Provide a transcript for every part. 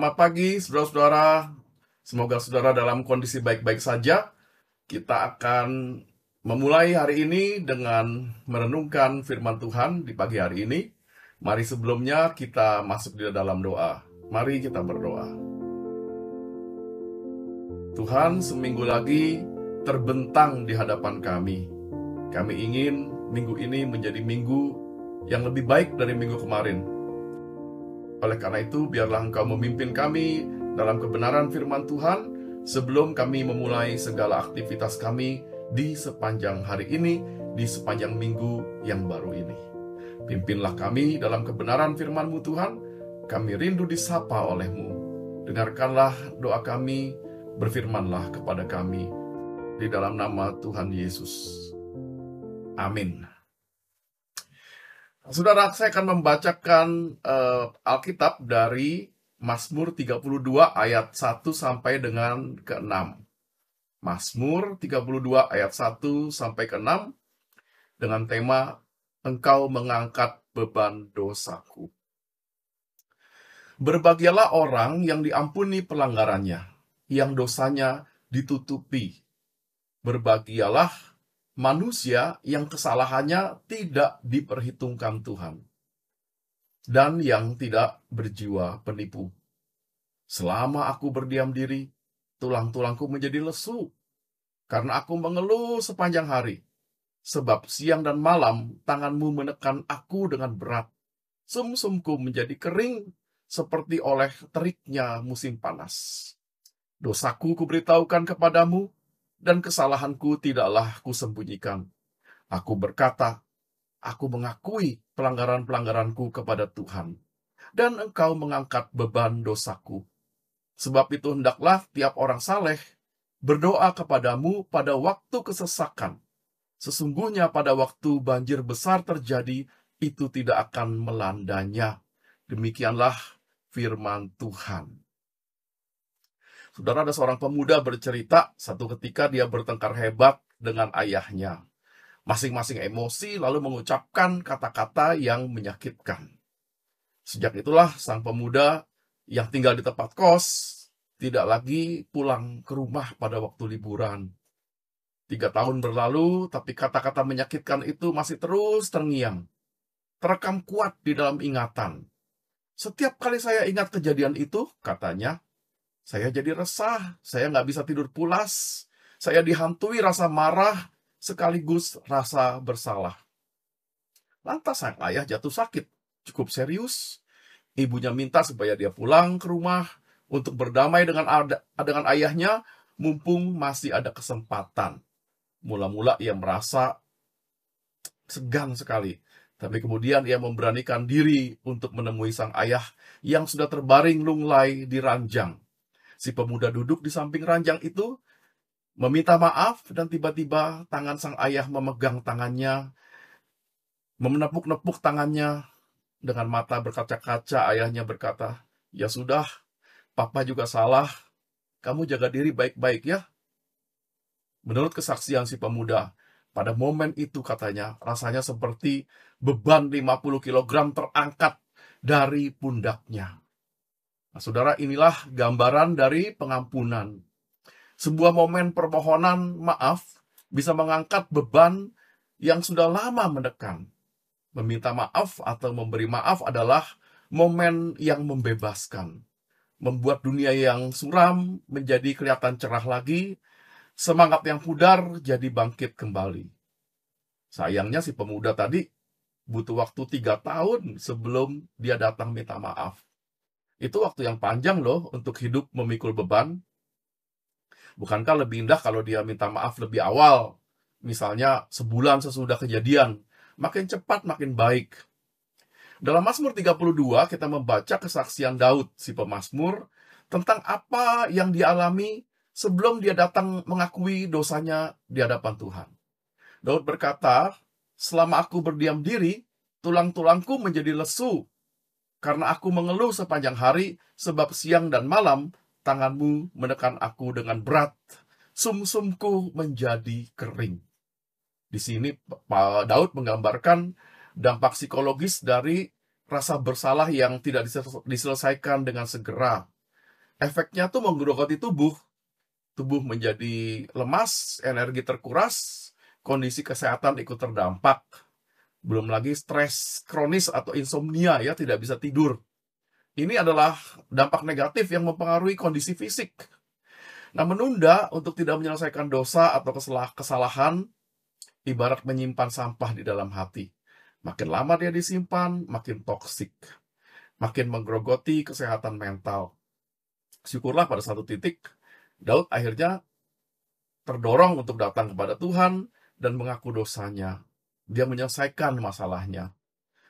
Selamat pagi, saudara-saudara. Semoga saudara dalam kondisi baik-baik saja. Kita akan memulai hari ini dengan merenungkan firman Tuhan di pagi hari ini. Mari sebelumnya kita masuk di dalam doa. Mari kita berdoa. Tuhan, seminggu lagi terbentang di hadapan kami. Kami ingin minggu ini menjadi minggu yang lebih baik dari minggu kemarin. Oleh karena itu, biarlah Engkau memimpin kami dalam kebenaran firman Tuhan sebelum kami memulai segala aktivitas kami di sepanjang hari ini, di sepanjang minggu yang baru ini. Pimpinlah kami dalam kebenaran firman-Mu Tuhan, kami rindu disapa oleh-Mu. Dengarkanlah doa kami, berfirmanlah kepada kami, di dalam nama Tuhan Yesus. Amin. Saudara, saya akan membacakan Alkitab dari Mazmur 32 ayat 1 sampai dengan ke-6. Mazmur 32 ayat 1 sampai ke-6 dengan tema Engkau mengangkat beban dosaku. Berbahagialah orang yang diampuni pelanggarannya, yang dosanya ditutupi. Berbahagialah manusia yang kesalahannya tidak diperhitungkan Tuhan, dan yang tidak berjiwa penipu. Selama aku berdiam diri, tulang-tulangku menjadi lesu, karena aku mengeluh sepanjang hari. Sebab siang dan malam tanganmu menekan aku dengan berat. Sumsumku menjadi kering seperti oleh teriknya musim panas. Dosaku kuberitahukan kepadamu, dan kesalahanku tidaklah kusembunyikan. Aku berkata, aku mengakui pelanggaran-pelanggaranku kepada Tuhan, dan Engkau mengangkat beban dosaku. Sebab itu hendaklah tiap orang saleh berdoa kepadamu pada waktu kesesakan. Sesungguhnya pada waktu banjir besar terjadi, itu tidak akan melandanya. Demikianlah firman Tuhan. Saudara, ada seorang pemuda bercerita, satu ketika dia bertengkar hebat dengan ayahnya. Masing-masing emosi lalu mengucapkan kata-kata yang menyakitkan. Sejak itulah sang pemuda yang tinggal di tempat kos tidak lagi pulang ke rumah pada waktu liburan. 3 tahun berlalu, tapi kata-kata menyakitkan itu masih terus terngiang. Terekam kuat di dalam ingatan. Setiap kali saya ingat kejadian itu, katanya, saya jadi resah, saya nggak bisa tidur pulas, saya dihantui rasa marah, sekaligus rasa bersalah. Lantas sang ayah jatuh sakit, cukup serius. Ibunya minta supaya dia pulang ke rumah untuk berdamai dengan ayahnya, mumpung masih ada kesempatan. Mula-mula ia merasa segan sekali, tapi kemudian ia memberanikan diri untuk menemui sang ayah yang sudah terbaring lunglai di ranjang. Si pemuda duduk di samping ranjang itu, meminta maaf, dan tiba-tiba tangan sang ayah memegang tangannya, menepuk-nepuk tangannya. Dengan mata berkaca-kaca, ayahnya berkata, "Ya sudah, Papa juga salah. Kamu jaga diri baik-baik ya." Menurut kesaksian si pemuda, pada momen itu katanya, rasanya seperti beban 50 kg terangkat dari pundaknya. Nah, saudara, inilah gambaran dari pengampunan. Sebuah momen permohonan maaf bisa mengangkat beban yang sudah lama mendekan. Meminta maaf atau memberi maaf adalah momen yang membebaskan. Membuat dunia yang suram menjadi kelihatan cerah lagi, semangat yang pudar jadi bangkit kembali. Sayangnya si pemuda tadi butuh waktu 3 tahun sebelum dia datang minta maaf. Itu waktu yang panjang loh untuk hidup memikul beban. Bukankah lebih indah kalau dia minta maaf lebih awal? Misalnya sebulan sesudah kejadian. Makin cepat makin baik. Dalam Mazmur 32 kita membaca kesaksian Daud, si pemazmur, tentang apa yang dialami sebelum dia datang mengakui dosanya di hadapan Tuhan. Daud berkata, selama aku berdiam diri, tulang-tulangku menjadi lesu, karena aku mengeluh sepanjang hari, sebab siang dan malam tanganmu menekan aku dengan berat. Sumsumku menjadi kering. Di sini Daud menggambarkan dampak psikologis dari rasa bersalah yang tidak diselesaikan dengan segera. Efeknya tuh menggerogoti tubuh. Tubuh menjadi lemas, energi terkuras, kondisi kesehatan ikut terdampak. Belum lagi stres kronis atau insomnia, ya, tidak bisa tidur. Ini adalah dampak negatif yang mempengaruhi kondisi fisik. Nah, menunda untuk tidak menyelesaikan dosa atau kesalahan ibarat menyimpan sampah di dalam hati. Makin lama dia disimpan, makin toksik, makin menggerogoti kesehatan mental. Syukurlah pada satu titik, Daud akhirnya terdorong untuk datang kepada Tuhan dan mengaku dosanya. Dia menyelesaikan masalahnya.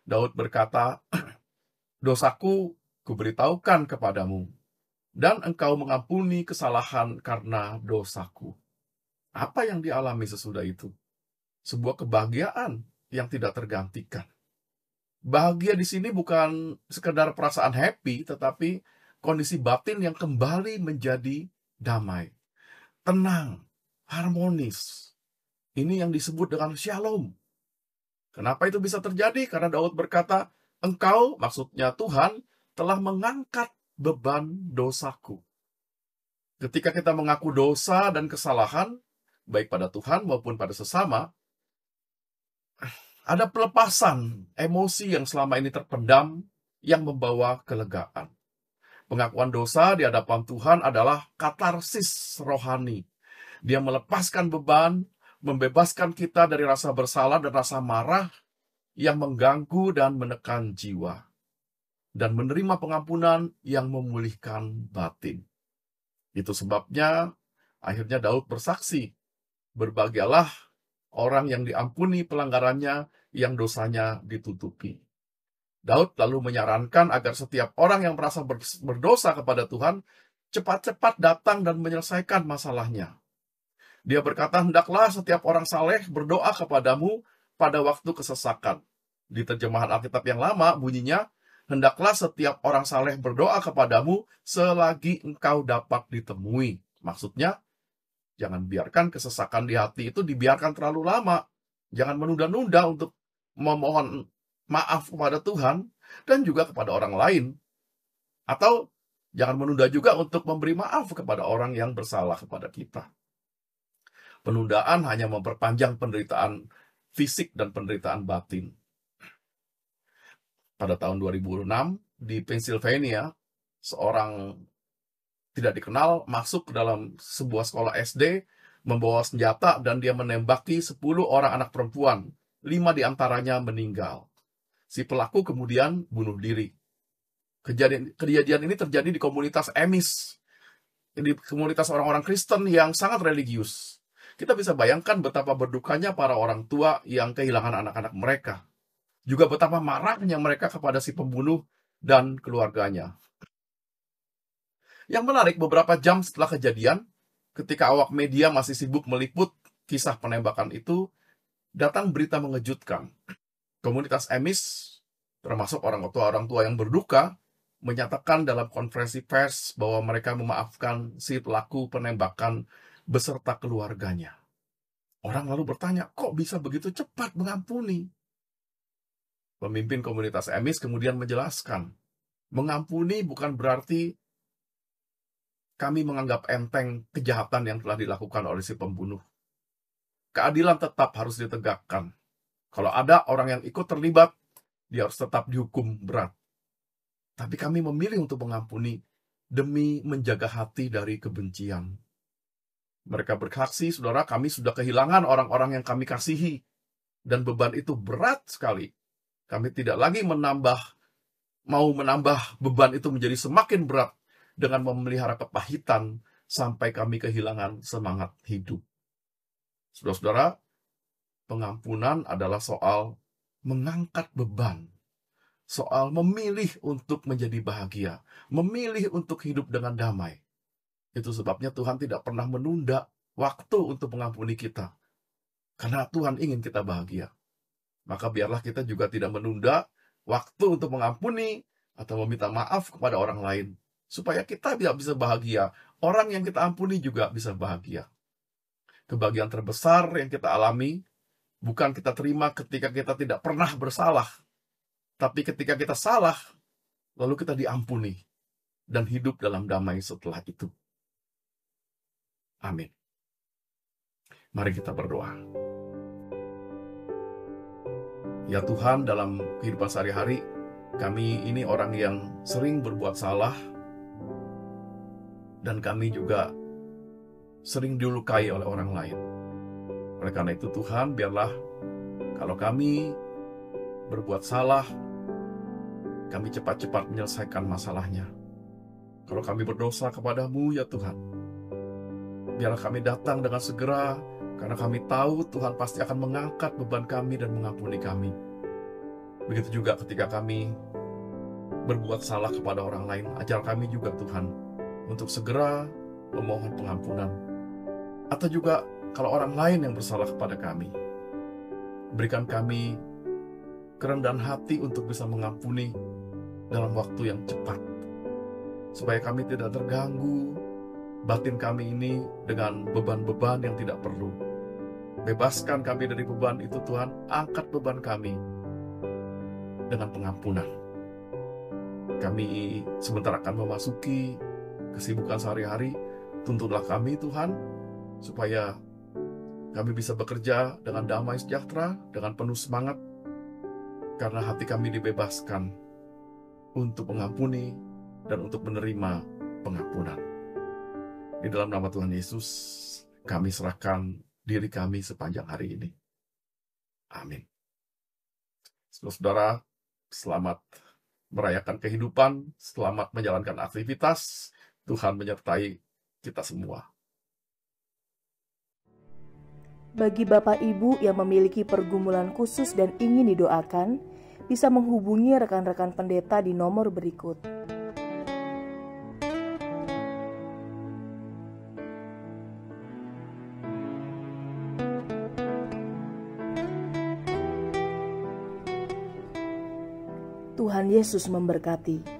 Daud berkata, "Dosaku kuberitahukan kepadamu, dan engkau mengampuni kesalahan karena dosaku." Apa yang dialami sesudah itu? Sebuah kebahagiaan yang tidak tergantikan. Bahagia di sini bukan sekedar perasaan happy, tetapi kondisi batin yang kembali menjadi damai, tenang, harmonis. Ini yang disebut dengan shalom. Kenapa itu bisa terjadi? Karena Daud berkata, "Engkau," maksudnya Tuhan, "telah mengangkat beban dosaku." Ketika kita mengaku dosa dan kesalahan, baik pada Tuhan maupun pada sesama, ada pelepasan emosi yang selama ini terpendam yang membawa kelegaan. Pengakuan dosa di hadapan Tuhan adalah katarsis rohani. Dia melepaskan beban, membebaskan kita dari rasa bersalah dan rasa marah yang mengganggu dan menekan jiwa, dan menerima pengampunan yang memulihkan batin. Itu sebabnya akhirnya Daud bersaksi, "Berbahagialah orang yang diampuni pelanggarannya, yang dosanya ditutupi." Daud lalu menyarankan agar setiap orang yang merasa berdosa kepada Tuhan cepat-cepat datang dan menyelesaikan masalahnya. Dia berkata, "Hendaklah setiap orang saleh berdoa kepadamu pada waktu kesesakan." Di terjemahan Alkitab yang lama bunyinya, "Hendaklah setiap orang saleh berdoa kepadamu selagi engkau dapat ditemui." Maksudnya, jangan biarkan kesesakan di hati itu dibiarkan terlalu lama. Jangan menunda-nunda untuk memohon maaf kepada Tuhan dan juga kepada orang lain. Atau jangan menunda juga untuk memberi maaf kepada orang yang bersalah kepada kita. Penundaan hanya memperpanjang penderitaan fisik dan penderitaan batin. Pada tahun 2006, di Pennsylvania, seorang tidak dikenal masuk ke dalam sebuah sekolah SD, membawa senjata, dan dia menembaki 10 orang anak perempuan. 5 diantaranya meninggal. Si pelaku kemudian bunuh diri. Kejadian ini terjadi di komunitas Amish, di komunitas orang-orang Kristen yang sangat religius. Kita bisa bayangkan betapa berdukanya para orang tua yang kehilangan anak-anak mereka. Juga betapa marahnya mereka kepada si pembunuh dan keluarganya. Yang menarik, beberapa jam setelah kejadian, ketika awak media masih sibuk meliput kisah penembakan itu, datang berita mengejutkan. Komunitas Amish, termasuk orang tua yang berduka, menyatakan dalam konferensi pers bahwa mereka memaafkan si pelaku penembakan beserta keluarganya. Orang lalu bertanya, kok bisa begitu cepat mengampuni? Pemimpin komunitas Amish kemudian menjelaskan, mengampuni bukan berarti kami menganggap enteng kejahatan yang telah dilakukan oleh si pembunuh. Keadilan tetap harus ditegakkan. Kalau ada orang yang ikut terlibat, dia harus tetap dihukum berat. Tapi kami memilih untuk mengampuni demi menjaga hati dari kebencian. Mereka bersaksi, saudara, kami sudah kehilangan orang-orang yang kami kasihi. Dan beban itu berat sekali. Kami tidak lagi mau menambah beban itu menjadi semakin berat dengan memelihara kepahitan sampai kami kehilangan semangat hidup. Saudara-saudara, pengampunan adalah soal mengangkat beban. Soal memilih untuk menjadi bahagia, memilih untuk hidup dengan damai. Itu sebabnya Tuhan tidak pernah menunda waktu untuk mengampuni kita. Karena Tuhan ingin kita bahagia. Maka biarlah kita juga tidak menunda waktu untuk mengampuni atau meminta maaf kepada orang lain. Supaya kita bisa bahagia. Orang yang kita ampuni juga bisa bahagia. Kebahagiaan terbesar yang kita alami bukan kita terima ketika kita tidak pernah bersalah. Tapi ketika kita salah, lalu kita diampuni. dan hidup dalam damai setelah itu. Amin. Mari kita berdoa. Ya Tuhan, dalam kehidupan sehari-hari, kami ini orang yang sering berbuat salah, dan kami juga sering dilukai oleh orang lain. Oleh karena itu Tuhan, biarlah kalau kami berbuat salah, kami cepat-cepat menyelesaikan masalahnya. Kalau kami berdosa kepadamu, ya Tuhan, biarlah kami datang dengan segera, karena kami tahu Tuhan pasti akan mengangkat beban kami dan mengampuni kami. Begitu juga ketika kami berbuat salah kepada orang lain, ajar kami juga Tuhan untuk segera memohon pengampunan. Atau juga kalau orang lain yang bersalah kepada kami, berikan kami kerendahan hati untuk bisa mengampuni dalam waktu yang cepat, supaya kami tidak terganggu batin kami ini dengan beban-beban yang tidak perlu. Bebaskan kami dari beban itu Tuhan, angkat beban kami dengan pengampunan. Kami sebentar akan memasuki kesibukan sehari-hari. Tuntunlah kami Tuhan, supaya kami bisa bekerja dengan damai sejahtera, dengan penuh semangat, karena hati kami dibebaskan untuk mengampuni dan untuk menerima pengampunan. Di dalam nama Tuhan Yesus, kami serahkan diri kami sepanjang hari ini. Amin. Saudara, selamat merayakan kehidupan, selamat menjalankan aktivitas. Tuhan menyertai kita semua. Bagi Bapak Ibu yang memiliki pergumulan khusus dan ingin didoakan, bisa menghubungi rekan-rekan pendeta di nomor berikut. Tuhan Yesus memberkati.